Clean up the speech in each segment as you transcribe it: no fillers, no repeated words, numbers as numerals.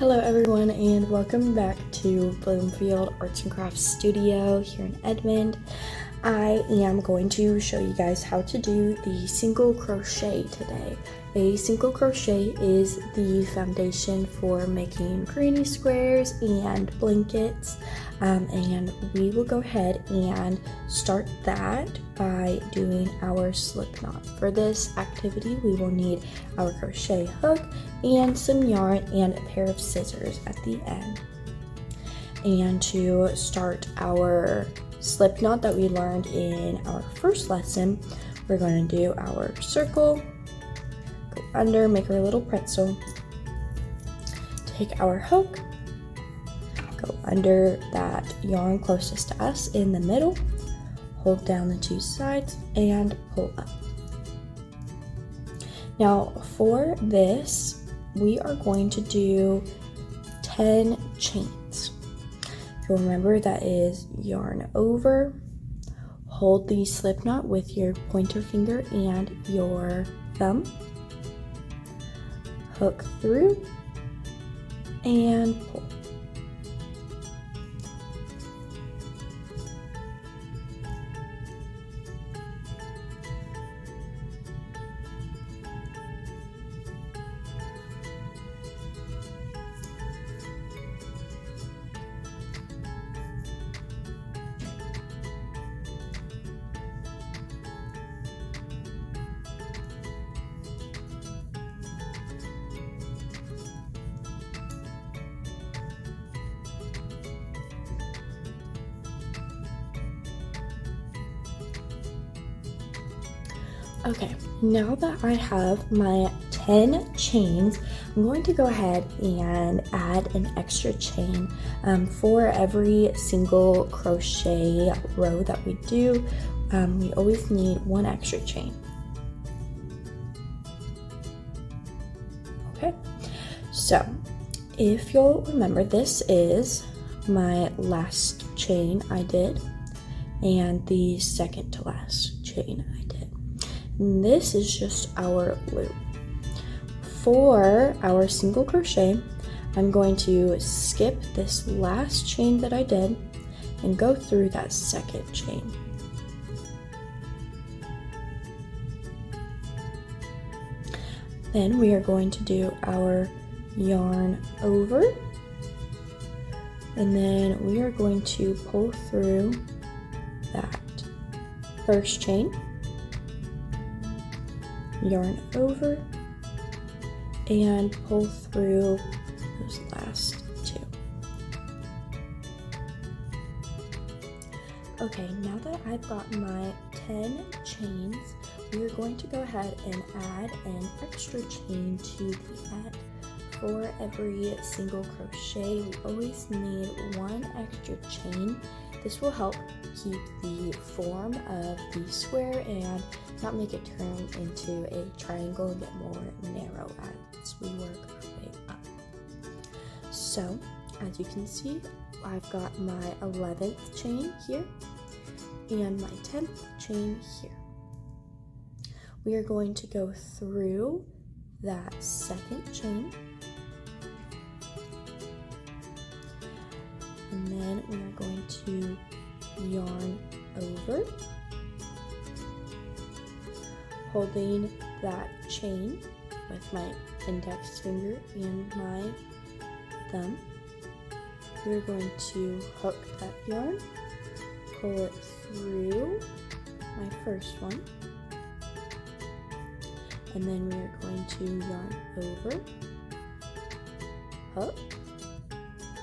Hello everyone and welcome back to Bloomfield Arts and Crafts Studio here in Edmond. I am going to show you guys how to do the single crochet today. A single crochet is the foundation for making granny squares and blankets, and we will go ahead and start that by doing our slip knot. For this activity we will need our crochet hook and some yarn and a pair of scissors at the end. And to start our slip knot that we learned in our first lesson, we're going to do our circle, go under, make our little pretzel, take our hook, go under that yarn closest to us in the middle, hold down the two sides and pull up. Now for this we are going to do 10 chains. You'll remember that is yarn over, hold the slip knot with your pointer finger and your thumb, hook through and pull. Okay, now that I have my 10 chains, I'm going to go ahead and add an extra chain. For every single crochet row that we do, we always need one extra chain. Okay, so if you'll remember, this is my last chain I did and the second to last chain I did. And this is just our loop. For our single crochet, I'm going to skip this last chain that I did and go through that second chain. Then we are going to do our yarn over, and then we are going to pull through that first chain, yarn over, and pull through those last two. Okay, now that I've got my 10 chains, we're going to go ahead and add an extra chain to the end. For every single crochet, we always need one extra chain. This will help keep the form of the square and not make it turn into a triangle and get more narrow as we work our way up. So, as you can see, I've got my 11th chain here and my 10th chain here. We are going to go through that second chain, and then we are going to yarn over, holding that chain with my index finger and my thumb. We're going to hook that yarn, pull it through my first one, and then we are going to yarn over, hook,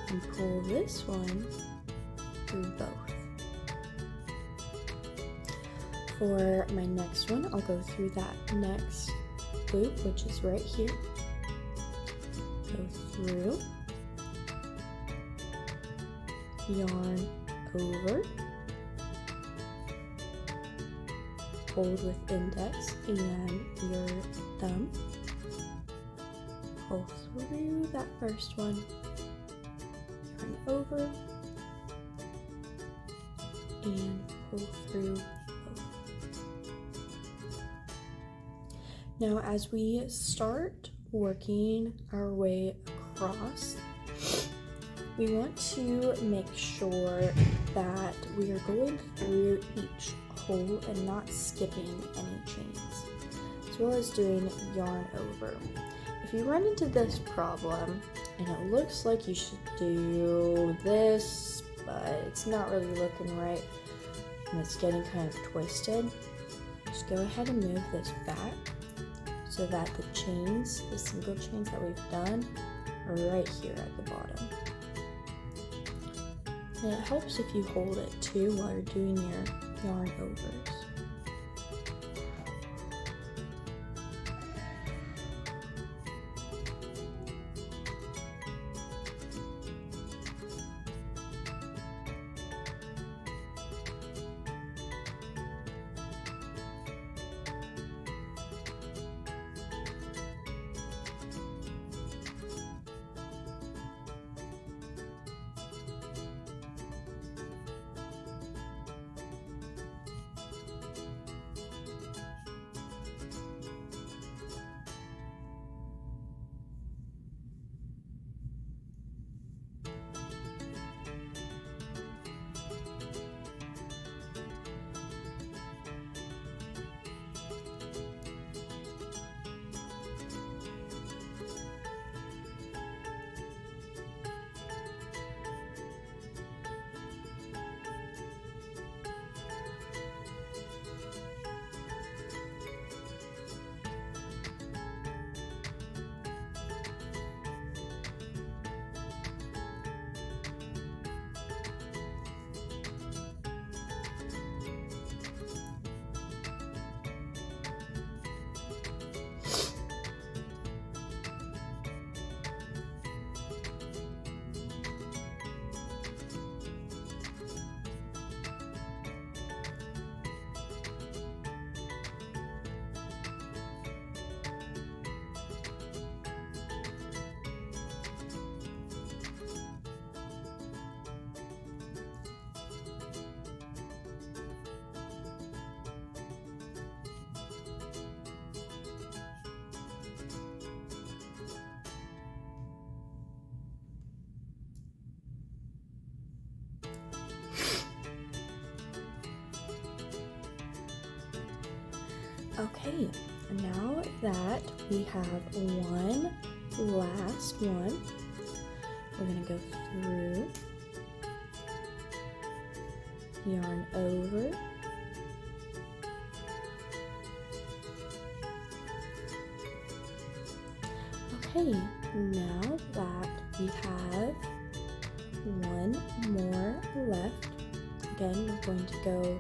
and pull this one through both. For my next one, I'll go through that next loop, which is right here. Go through, yarn over, hold with index and your thumb, pull through that first one, yarn over, and pull through both. Now as we start working our way across we want to make sure that we are going through each hole and not skipping any chains, as well as doing yarn over. If you run into this problem and it looks like you should do this, but it's not really looking right and it's getting kind of twisted, just go ahead and move this back so that the chains, the single chains that we've done, are right here at the bottom. And it helps if you hold it too while you're doing your yarn overs. Okay, now that we have one last one, we're going to go through, yarn over, okay, now that we have one more left, again we're going to go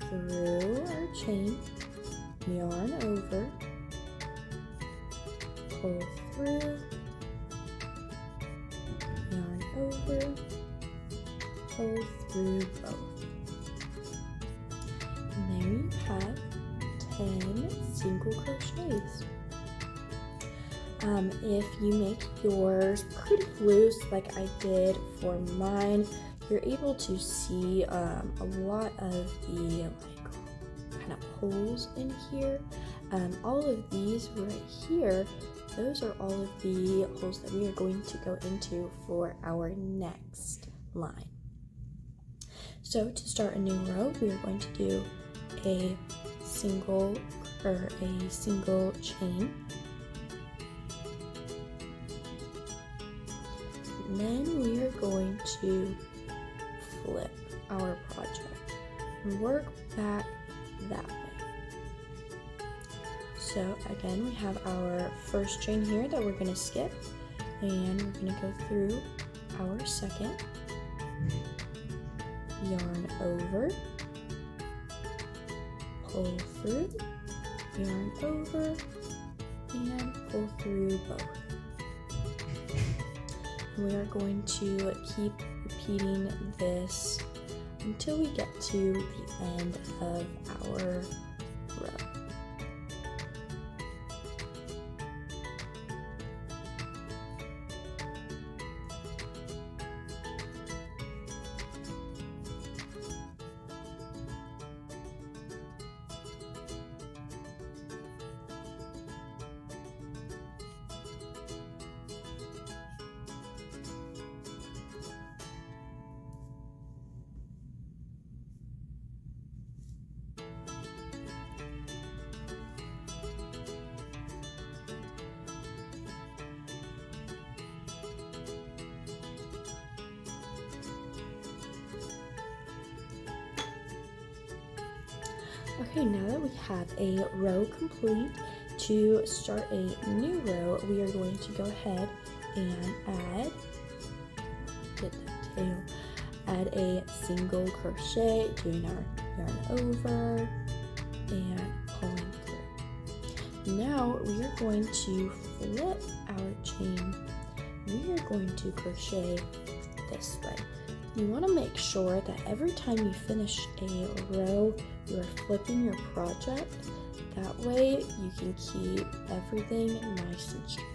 through our chain, yarn over, pull through, yarn over, pull through both. And there you have 10 single crochets. If you make yours pretty loose like I did for mine, you're able to see a lot of the kind of holes in here. All of these right here, those are all of the holes that we are going to go into for our next line. So to start a new row, we are going to do a single chain. And then we are going to flip our project and work back that way. So again, we have our first chain here that we're going to skip, and we're going to go through our second, yarn over, pull through, yarn over, and pull through both. We are going to keep repeating this until we get to the end of our row. Okay, now that we have a row complete, to start a new row, we are going to go ahead and add a single crochet, doing our yarn over and pulling through. Now we are going to flip our chain. We are going to crochet this way. You want to make sure that every time you finish a row, you are flipping your project. That way you can keep everything nice and straight.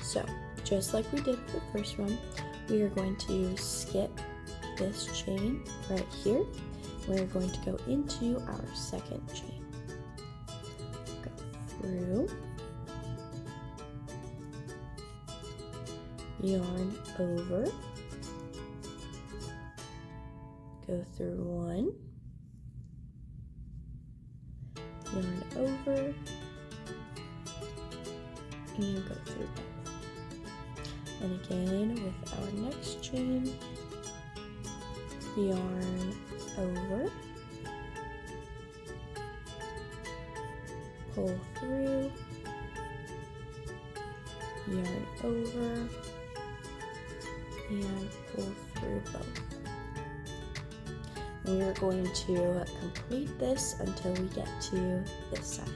So, just like we did with the first one, we are going to skip this chain right here. We're going to go into our second chain. Go through, yarn over, go through one, yarn over, and go through both. And again with our next chain, yarn over, pull through, yarn over, and pull through both. We are going to complete this until we get to this side.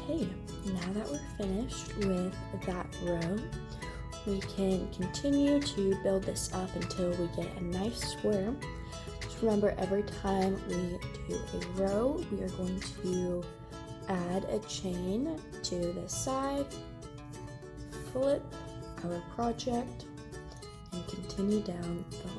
Okay, now that we're finished with that row, we can continue to build this up until we get a nice square. Just remember, every time we do a row, we are going to add a chain to this side, flip our project, and continue down the line.